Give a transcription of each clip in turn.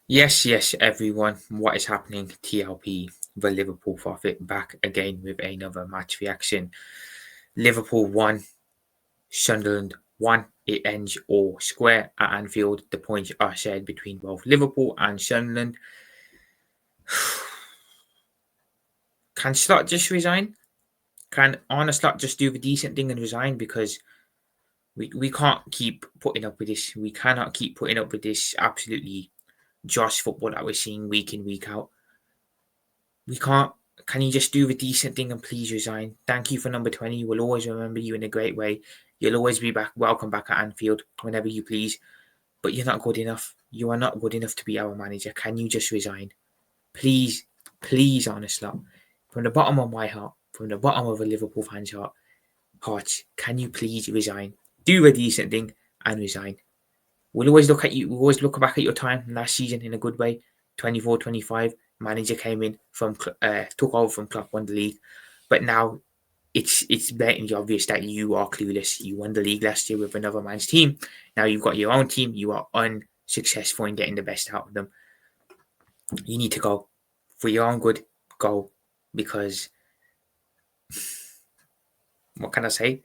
Yes, everyone. What is happening? TLP, the Liverpool Prophet, back again with another match reaction. Liverpool 1, Sunderland 1. It ends all square at Anfield. The points are shared between both Liverpool and Sunderland. Can Slot just resign? Can Arne Slot just do the decent thing and resign? Because we can't keep putting up with this. We cannot keep putting up with this absolutely josh football that we're seeing week in, week out. We can't. Can you just do the decent thing and please resign? Thank you for number 20. We'll always remember you in a great way. You'll always be back. Welcome back at Anfield whenever you please. But you're not good enough. You are not good enough to be our manager. Can you just resign? Please, please, honestly. From the bottom of my heart, from the bottom of a Liverpool fan's hearts, can you please resign? Do a decent thing and resign. We'll always look at you. We'll always look back at your time last season in a good way. 24-25. Manager came in from took over from Klopp, won the league, but now it's blatantly obvious that you are clueless. You won the league last year with another man's team. Now you've got your own team. You are unsuccessful in getting the best out of them. You need to go for your own good. Go, because what can I say?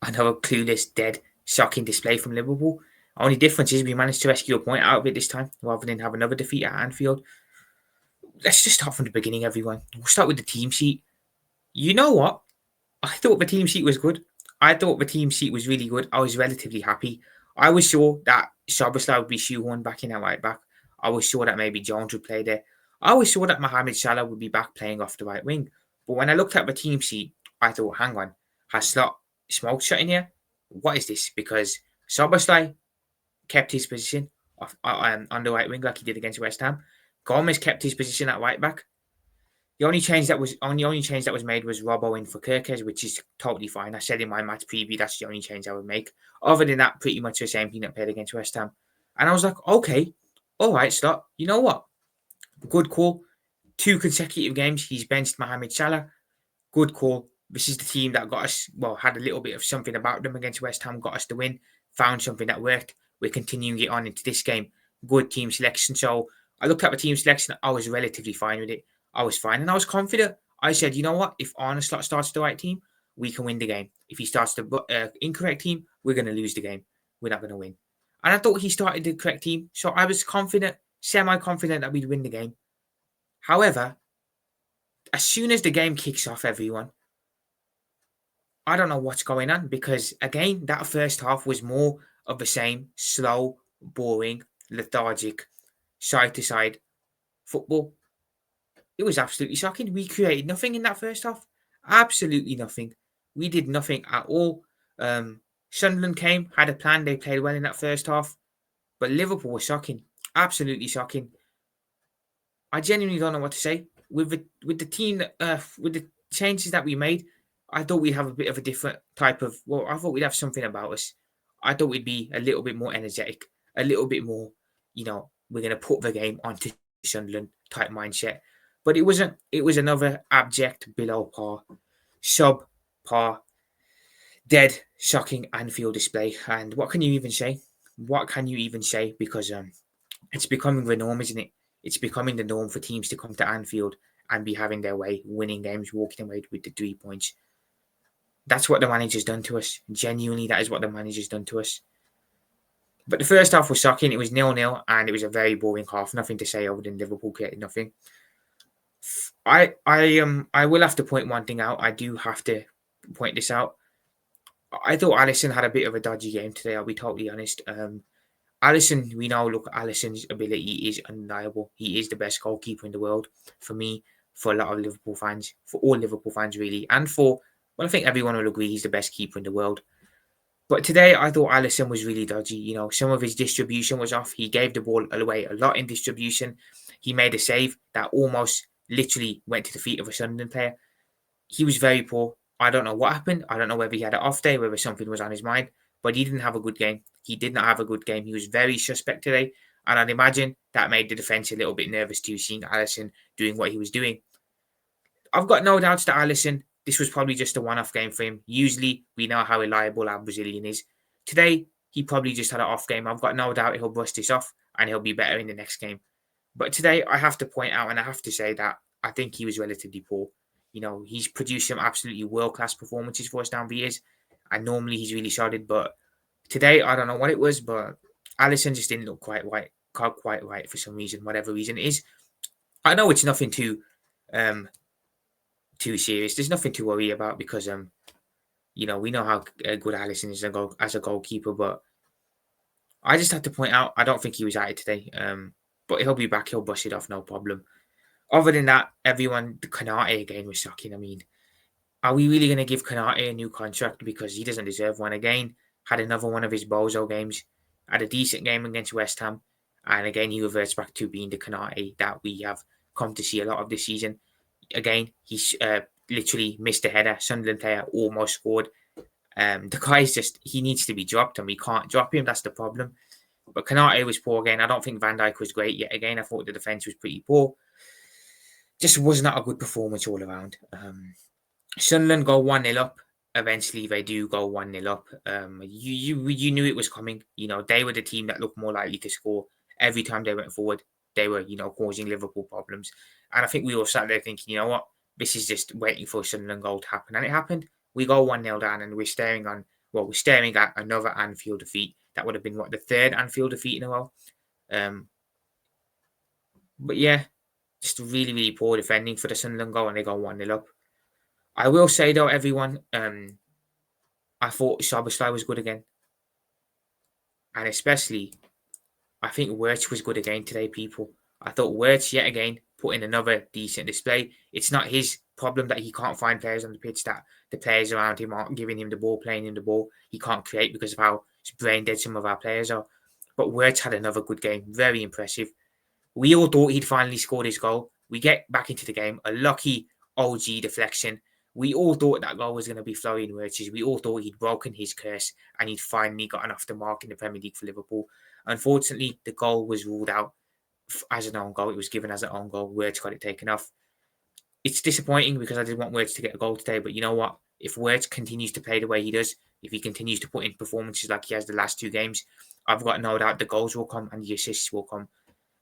Another clueless, dead, shocking display from Liverpool. Only difference is we managed to rescue a point out of it this time, rather than have another defeat at Anfield. Let's just start from the beginning, everyone. We'll start with the team sheet. You know what? I thought the team sheet was good. I thought the team sheet was really good. I was relatively happy. I was sure that Szoboszlai would be shoehorned back in at right back. I was sure that maybe Jones would play there. I was sure that Mohamed Salah would be back playing off the right wing. But when I looked at the team sheet, I thought, hang on, has Slot smoke shot in here? What is this? Because Szoboszlai kept his position on the right wing like he did against West Ham. Gomez kept his position at right back. The only change that was made was Robbo in for Kirkes, which is totally fine. I said in my match preview that's the only change I would make. Other than that, pretty much the same thing that played against West Ham. And I was like, okay, all right, Slot. You know what? Good call. 2 consecutive games, he's benched Mohamed Salah. Good call. This is the team that got us, well, had a little bit of something about them against West Ham, got us the win, found something that worked. We're continuing it on into this game. Good team selection. So I looked at the team selection. I was relatively fine with it. I was fine and I was confident. I said, you know what? If Arne Slot starts the right team, we can win the game. If he starts the incorrect team, we're going to lose the game. We're not going to win. And I thought he started the correct team. So I was confident, semi-confident that we'd win the game. However, as soon as the game kicks off, everyone, I don't know what's going on, because again, that first half was more of the same slow, boring, lethargic, side to side football. It was absolutely shocking. We created nothing in that first half. Absolutely nothing. We did nothing at all. Sunderland came, had a plan. They played well in that first half. But Liverpool was shocking. Absolutely shocking. I genuinely don't know what to say. With the team, with the changes that we made, I thought we'd have a bit of a different type of. Well, I thought we'd have something about us. I thought we'd be a little bit more energetic, a little bit more. We're going to put the game onto Sunderland type mindset. But it wasn't. It was another abject, below par, sub par, dead, shocking Anfield display. And what can you even say? What can you even say? Because it's becoming the norm, isn't it? It's becoming the norm for teams to come to Anfield and be having their way, winning games, walking away with the 3 points. That's what the manager's done to us. Genuinely, that is what the manager's done to us. But the first half was shocking. It was 0-0, and it was a very boring half. Nothing to say other than Liverpool created nothing. I will have to point one thing out. I do have to point this out. I thought Alisson had a bit of a dodgy game today. I'll be totally honest. Alisson, we know, look, Alisson's ability is undeniable. He is the best goalkeeper in the world for me, for a lot of Liverpool fans, for all Liverpool fans, really. And I think everyone will agree he's the best keeper in the world. But today, I thought Alisson was really dodgy. Some of his distribution was off. He gave the ball away a lot in distribution. He made a save that almost literally went to the feet of a Sunderland player. He was very poor. I don't know what happened. I don't know whether he had an off day, whether something was on his mind, but he didn't have a good game. He did not have a good game. He was very suspect today. And I'd imagine that made the defence a little bit nervous too, seeing Alisson doing what he was doing. I've got no doubts that Alisson, this was probably just a one-off game for him. Usually, we know how reliable our Brazilian is. Today, he probably just had an off game. I've got no doubt he'll brush this off and he'll be better in the next game. But today, I have to point out and I have to say that I think he was relatively poor. He's produced some absolutely world class performances for us down the years, and normally he's really solid. But today, I don't know what it was, but Allison just didn't look quite right for some reason, whatever reason it is. I know it's nothing um too serious. There's nothing to worry about because we know how good Allison is as a goalkeeper, but I just have to point out I don't think he was at it today. But he'll be back. He'll brush it off, no problem. Other than that, everyone, the Kanate again was shocking. I mean, are we really going to give Kanate a new contract because he doesn't deserve one again? Had another one of his bozo games, had a decent game against West Ham, and again he reverts back to being the Kanate that we have come to see a lot of this season. Again, he's literally missed a header. Sunderland player almost scored. The guy's he needs to be dropped, and we can't drop him. That's the problem. But Kanate was poor again. I don't think Van Dijk was great yet again. I thought the defence was pretty poor. Just was not a good performance all around. Sunderland go 1-0 up. Eventually, they do go 1-0 up. You knew it was coming. They were the team that looked more likely to score every time they went forward. They were, causing Liverpool problems. And I think we all sat there thinking, you know what? This is just waiting for a Sunderland goal to happen. And it happened. We go 1-0 down and we're staring at another Anfield defeat. That would have been, the third Anfield defeat in a row. But yeah, just really, really poor defending for the Sunderland goal and they go 1-0 up. I will say though, everyone, I thought Szoboszlai was good again. And especially, I think Wirtz was good again today, people. I thought Wirtz, yet again, put in another decent display. It's not his problem that he can't find players on the pitch, that the players around him aren't giving him the ball, playing him the ball. He can't create because of how brain dead some of our players are. But Wirtz had another good game. Very impressive. We all thought he'd finally scored his goal. We get back into the game. A lucky OG deflection. We all thought that goal was going to be Florian Wirtz's. We all thought he'd broken his curse and he'd finally gotten off the mark in the Premier League for Liverpool. Unfortunately, the goal was ruled out as an own goal. It was given as an own goal. Wirtz got it taken off. It's disappointing because I didn't want Wirtz to get a goal today, but you know what? If Wirtz continues to play the way he does, if he continues to put in performances like he has the last two games, I've got no doubt the goals will come and the assists will come.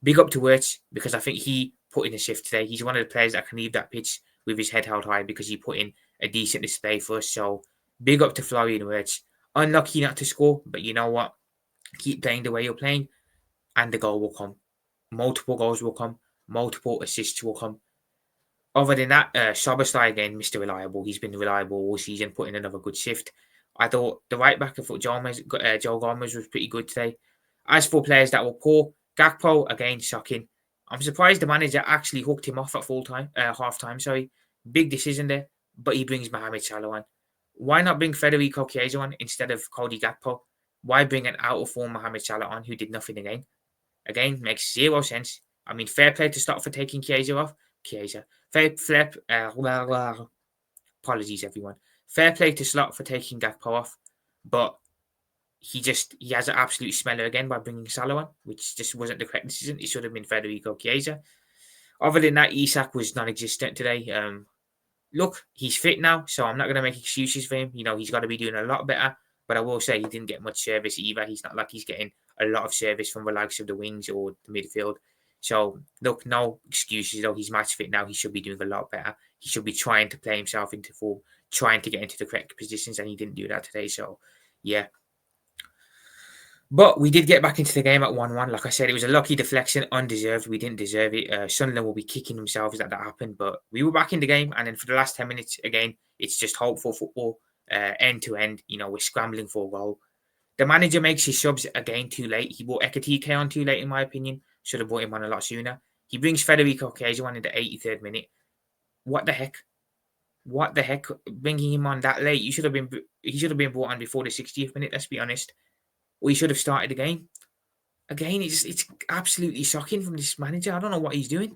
Big up to Wirtz because I think he put in a shift today. He's one of the players that can leave that pitch with his head held high because he put in a decent display for us. So big up to Florian Wirtz. Unlucky not to score, but you know what? Keep playing the way you're playing and the goal will come. Multiple goals will come. Multiple assists will come. Other than that, Szoboszlai again, Mr. Reliable. He's been reliable all season, putting another good shift. I thought the right back, I thought Joe Gomez was pretty good today. As for players that were poor, Gakpo, again, shocking. I'm surprised the manager actually hooked him off at half time. Sorry, big decision there. But he brings Mohamed Salah on. Why not bring Federico Chiesa on instead of Cody Gakpo? Why bring an out of form Mohamed Salah on who did nothing again? Again, makes zero sense. I mean, fair play to start for taking Chiesa off. Apologies, everyone. Fair play to Slot for taking Gakpo off, but he has an absolute smeller again by bringing Salah on, which just wasn't the correct decision. It should have been Federico Chiesa. Other than that, Isak was non-existent today. Look, he's fit now, so I'm not going to make excuses for him. He's got to be doing a lot better. But I will say he didn't get much service either. He's not like he's getting a lot of service from the likes of the wings or the midfield. So, look, no excuses, though. He's match fit now. He should be doing a lot better. He should be trying to play himself into form, trying to get into the correct positions, and he didn't do that today. So, yeah. But we did get back into the game at 1-1. Like I said, it was a lucky deflection, undeserved. We didn't deserve it. Sunderland will be kicking themselves that happened. But we were back in the game. And then for the last 10 minutes, again, it's just hopeful football, end to end. We're scrambling for a goal. The manager makes his subs again too late. He brought Ekatike on too late, in my opinion. Should have brought him on a lot sooner. He brings Federico Chiesa on in the 83rd minute. What the heck? What the heck? Bringing him on that late? He should have been brought on before the 60th minute, let's be honest. We should have started the game. Again, it's absolutely shocking from this manager. I don't know what he's doing.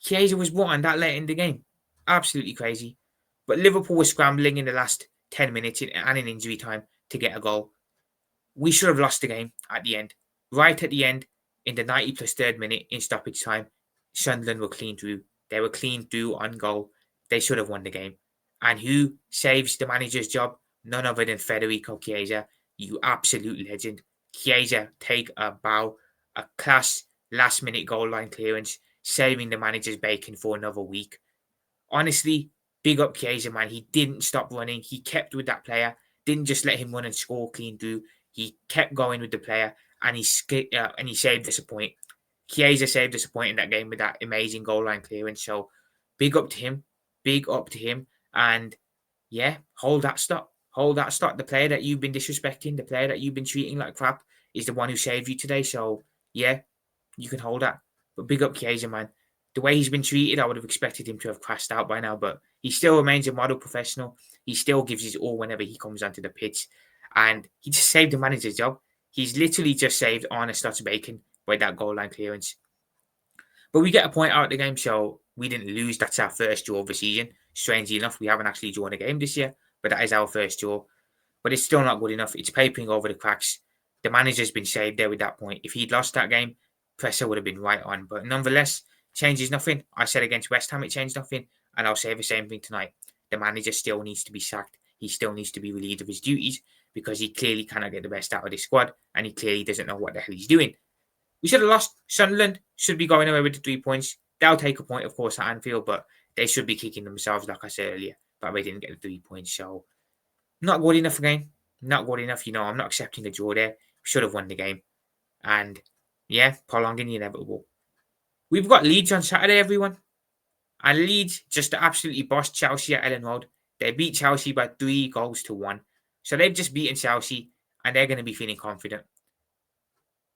Chiesa was brought on that late in the game. Absolutely crazy. But Liverpool was scrambling in the last 10 minutes and in injury time to get a goal. We should have lost the game at the end. Right at the end, in the 90 plus third minute in stoppage time, Sunderland were clean through. They were clean through on goal. They should have won the game. And who saves the manager's job? None other than Federico Chiesa. You absolute legend. Chiesa, take a bow. A class last-minute goal line clearance, saving the manager's bacon for another week. Honestly, big up Chiesa, man. He didn't stop running. He kept with that player. Didn't just let him run and score clean through. He kept going with the player, and he saved us a point. Chiesa saved us a point in that game with that amazing goal line clearance. So, big up to him. Big up to him. And yeah, hold that stock. Hold that stock. The player that you've been disrespecting, the player that you've been treating like crap, is the one who saved you today. So, yeah, you can hold that. But big up Chiesa, man. The way he's been treated, I would have expected him to have crashed out by now, but he still remains a model professional. He still gives his all whenever he comes onto the pitch. And he just saved the manager's job. He's literally just saved Arne Slott's bacon by that goal line clearance. But we get a point out of the game, so we didn't lose. That's our first draw of the season. Strangely enough, we haven't actually drawn a game this year, but that is our first draw. But it's still not good enough. It's papering over the cracks. The manager's been saved there with that point. If he'd lost that game, pressure would have been right on. But nonetheless, changes nothing. I said against West Ham it changed nothing, and I'll say the same thing tonight. The manager still needs to be sacked. He still needs to be relieved of his duties because he clearly cannot get the best out of this squad, and he clearly doesn't know what the hell he's doing. We should have lost. Sunderland should be going away with the 3 points. They'll take a point, of course, at Anfield, but they should be kicking themselves, like I said earlier, but they didn't get the 3 points. So, not good enough again. Not good enough. I'm not accepting a draw there. We should have won the game. And yeah, prolonging the inevitable. We've got Leeds on Saturday, everyone. And Leeds just absolutely bossed Chelsea at Ellen Road. They beat Chelsea by 3-1. So they've just beaten Chelsea, and they're going to be feeling confident.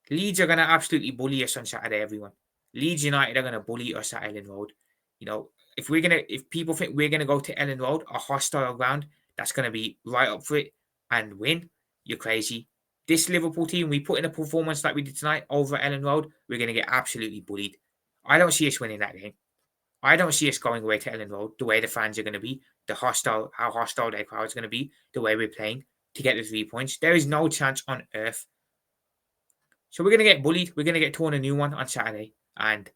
Leeds are going to absolutely bully us on Saturday, everyone. Leeds United are going to bully us at Ellen Road. If people think we're going to go to Ellen Road, a hostile ground, that's going to be right up for it and win, you're crazy. This Liverpool team, we put in a performance like we did tonight over at Ellen Road, we're going to get absolutely bullied. I don't see us winning that game. I don't see us going away to Ellen Road the way the fans are going to be, how hostile their crowd is going to be, the way we're playing to get the 3 points. There is no chance on earth. So we're going to get bullied. We're going to get torn a new one on Saturday. And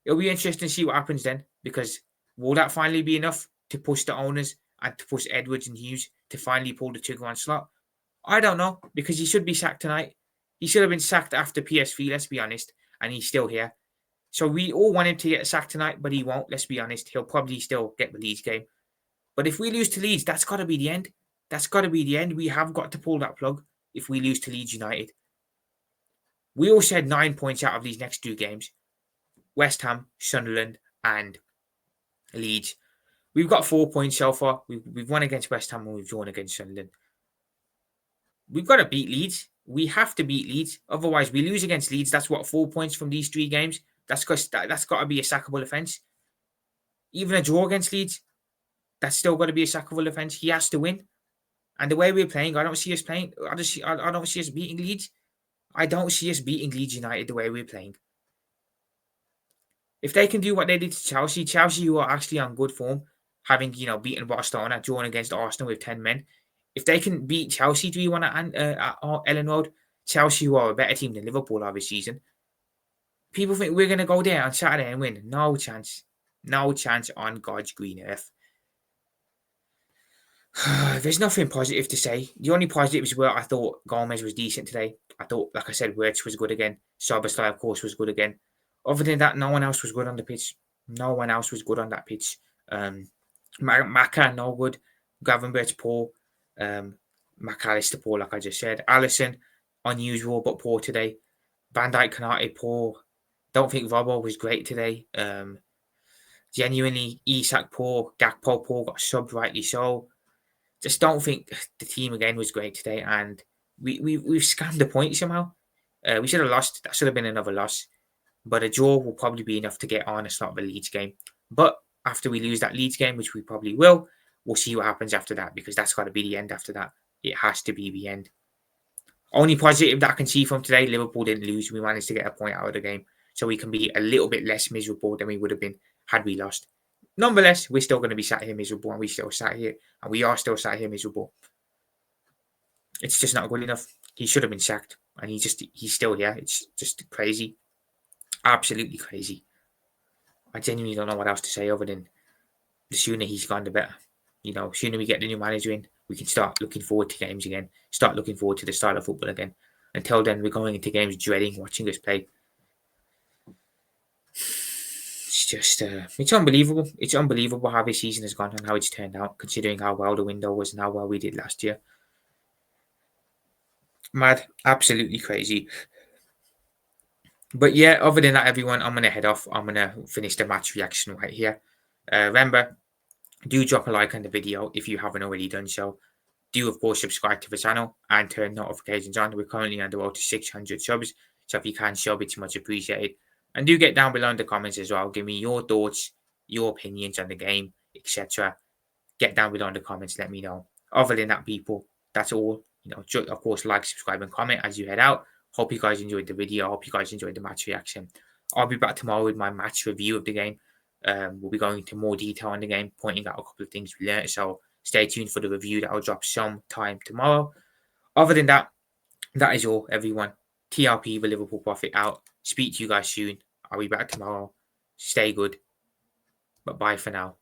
it'll be interesting to see what happens then, because will that finally be enough to push the owners and to push Edwards and Hughes to finally pull the trigger on Slot? I don't know, because he should be sacked tonight. He should have been sacked after PSV, let's be honest, and he's still here. So we all want him to get sacked tonight, but he won't, let's be honest. He'll probably still get the Leeds game. But if we lose to Leeds, that's got to be the end. That's got to be the end. We have got to pull that plug if we lose to Leeds United. We all said 9 points out of these next 2 games. West Ham, Sunderland, and Leeds. We've got 4 points so far. We've won against West Ham and we've drawn against Sunderland. We've got to beat Leeds. We have to beat Leeds. Otherwise, we lose against Leeds. That's 4 points from these 3 games. That's got to be a sackable offence. Even a draw against Leeds, that's still got to be a sackable offence. He has to win. And the way we're playing, I don't see us playing. I don't see us beating Leeds. I don't see us beating Leeds United the way we're playing. If they can do what they did to Chelsea who are actually on good form, having beaten Barcelona, drawn against Arsenal with 10 men, if they can beat Chelsea 3-1 at Ellen Road, Chelsea who are a better team than Liverpool are this season, people think we're going to go there on Saturday and win. No chance. No chance on God's green earth. There's nothing positive to say. The only positives were I thought Gomez was decent today. I thought, like I said, Wirtz was good again. Szoboszlai, of course, was good again. Other than that, no one else was good on the pitch. No one else was good on that pitch. Maka, no good. Gravenberch, poor. McAllister, poor, like I just said. Alisson, unusual but poor today. Van Dijk, Konate, poor. Don't think Robbo was great today. Genuinely, Isak, poor. Gakpo, poor. Got subbed, rightly so. Just don't think the team again was great today, and we've scammed the point somehow. We should have lost. That should have been another loss. But a draw will probably be enough to get on. It's not the Leeds game. But after we lose that Leeds game, which we probably will, we'll see what happens after that, because that's got to be the end after that. It has to be the end. Only positive that I can see from today, Liverpool didn't lose. We managed to get a point out of the game, so we can be a little bit less miserable than we would have been had we lost. Nonetheless, we're still going to be sat here miserable, and we are still sat here miserable. It's just not good enough. He should have been sacked, and he's still here. It's just crazy. Absolutely crazy. I genuinely don't know what else to say other than the sooner he's gone, the better. Sooner we get the new manager in, we can start looking forward to games again. Start looking forward to the style of football again. Until then, we're going into games dreading watching us play. it's just it's unbelievable. It's unbelievable how this season has gone and how it's turned out, considering how well the window was and how well we did last year. Mad, absolutely crazy. But yeah, other than that, everyone, I'm gonna head off. I'm gonna finish the match reaction right here. Remember, do drop a like on the video if you haven't already done so. Do of course subscribe to the channel and turn notifications on. We're currently on the road to 600 subs, so if you can sub, it's much appreciated. And do get down below in the comments as well. Give me your thoughts, your opinions on the game, etc. Get down below in the comments. Let me know. Other than that, people, that's all. Of course, like, subscribe, and comment as you head out. Hope you guys enjoyed the video. Hope you guys enjoyed the match reaction. I'll be back tomorrow with my match review of the game. We'll be going into more detail on the game, pointing out a couple of things we learned. So stay tuned for the review that will drop sometime tomorrow. Other than that, that is all, everyone. TRP, the Liverpool Prophet, out. Speak to you guys soon. I'll be back tomorrow. Stay good. But bye for now.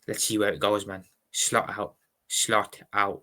Let's see where it goes, man. Slot out. Slot out.